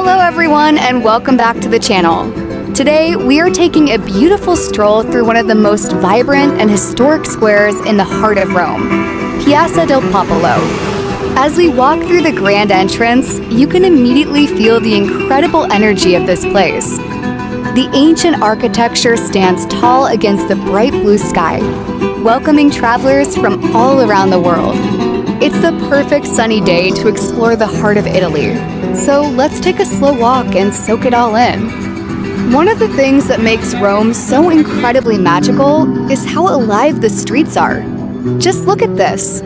Hello everyone and welcome back to the channel. Today we are taking a beautiful stroll through one of the most vibrant and historic squares in the heart of Rome, Piazza del Popolo. As we walk through the grand entrance, you can immediately feel the incredible energy of this place. The ancient architecture stands tall against the bright blue sky, welcoming travelers from all around the world. It's the perfect sunny day to explore the heart of Italy, so let's take a slow walk and soak it all in. One of the things that makes Rome so incredibly magical is how alive the streets are. Just look at this.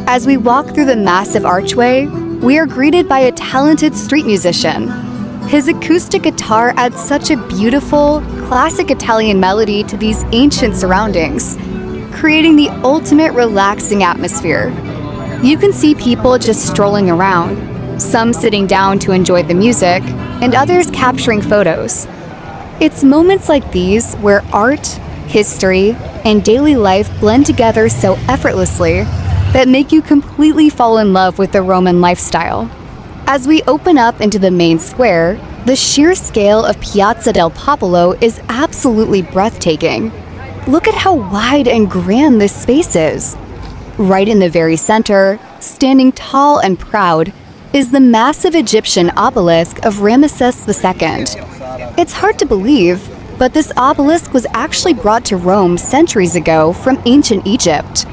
As we walk through the massive archway, we are greeted by a talented street musician. His acoustic guitar adds such a beautiful, classic Italian melody to these ancient surroundings, creating the ultimate relaxing atmosphere. You can see people just strolling around, some sitting down to enjoy the music, and others capturing photos. It's moments like these where art, history, and daily life blend together so effortlessly that make you completely fall in love with the Roman lifestyle. As we open up into the main square, the sheer scale of Piazza del Popolo is absolutely breathtaking. Look at how wide and grand this space is. Right in the very center, standing tall and proud, is the massive Egyptian obelisk of Ramesses II. It's hard to believe, but this obelisk was actually brought to Rome centuries ago from ancient Egypt.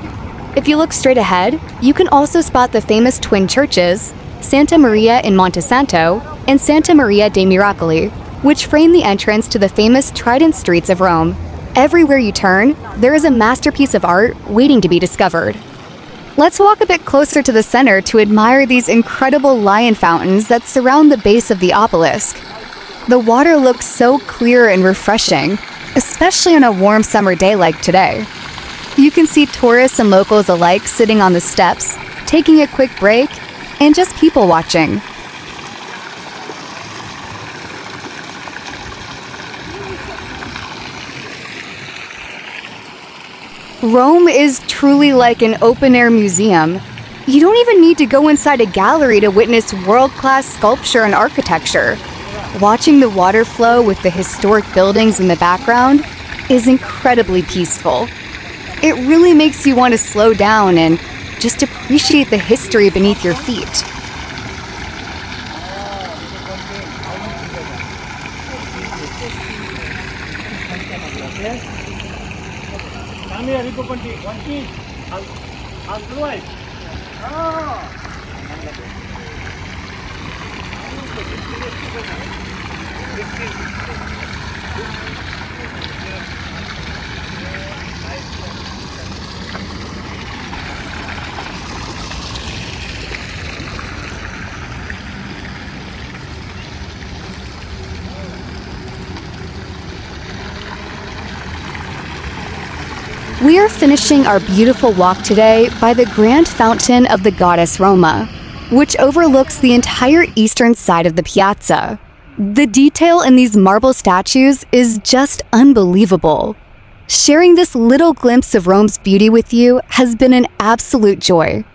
If you look straight ahead, you can also spot the famous twin churches, Santa Maria in Monte Santo and Santa Maria dei Miracoli, which frame the entrance to the famous Trident streets of Rome. Everywhere you turn, there is a masterpiece of art waiting to be discovered. Let's walk a bit closer to the center to admire these incredible lion fountains that surround the base of the obelisk. The water looks so clear and refreshing, especially on a warm summer day like today. You can see tourists and locals alike sitting on the steps, taking a quick break, and just people watching. Rome is truly like an open-air museum. You don't even need to go inside a gallery to witness world-class sculpture and architecture. Watching the water flow with the historic buildings in the background is incredibly peaceful. It really makes you want to slow down and just appreciate the history beneath your feet. We are finishing our beautiful walk today by the grand fountain of the goddess Roma, which overlooks the entire eastern side of the piazza. The detail in these marble statues is just unbelievable. Sharing this little glimpse of Rome's beauty with you has been an absolute joy.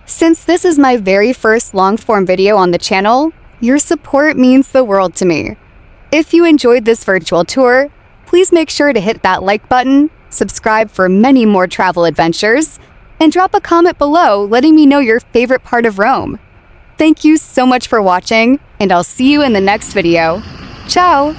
Since this is my very first long-form video on the channel, your support means the world to me. If you enjoyed this virtual tour, please make sure to hit that like button, subscribe for many more travel adventures, and drop a comment below letting me know your favorite part of Rome. Thank you so much for watching, and I'll see you in the next video. Ciao!